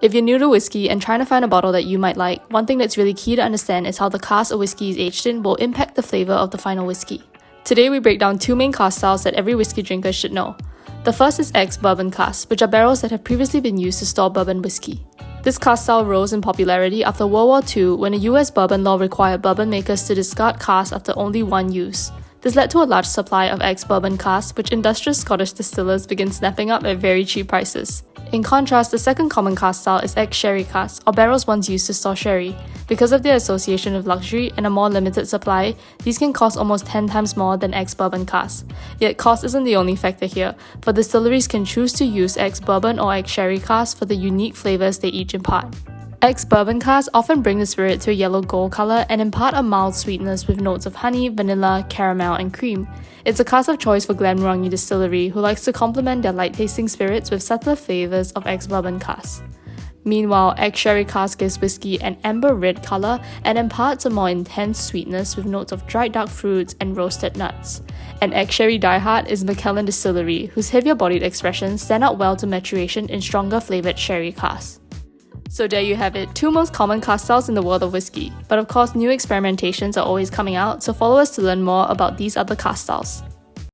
If you're new to whiskey and trying to find a bottle that you might like, one thing that's really key to understand is how the cask a whiskey is aged in will impact the flavour of the final whiskey. Today we break down two main cask styles that every whiskey drinker should know. The first is ex-bourbon casks, which are barrels that have previously been used to store bourbon whiskey. This cask style rose in popularity after World War II when a US bourbon law required bourbon makers to discard casks after only one use. This led to a large supply of ex-bourbon casks, which industrious Scottish distillers began snapping up at very cheap prices. In contrast, the second common cask style is ex-sherry casks, or barrels once used to store sherry. Because of their association with luxury and a more limited supply, these can cost almost 10 times more than ex-bourbon casks. Yet cost isn't the only factor here, for distilleries can choose to use ex-bourbon or ex-sherry casks for the unique flavours they each impart. Ex-bourbon casks often bring the spirit to a yellow gold colour and impart a mild sweetness with notes of honey, vanilla, caramel, and cream. It's a cask of choice for Glenmorangie distillery, who likes to complement their light-tasting spirits with subtler flavours of ex-bourbon casks. Meanwhile, ex-sherry cask gives whiskey an amber red colour and imparts a more intense sweetness with notes of dried dark fruits and roasted nuts. An ex-sherry diehard is Macallan distillery, whose heavier-bodied expressions stand out well to maturation in stronger flavoured sherry casks. So there you have it, two most common cask styles in the world of whiskey. But of course, new experimentations are always coming out, so follow us to learn more about these other cask styles.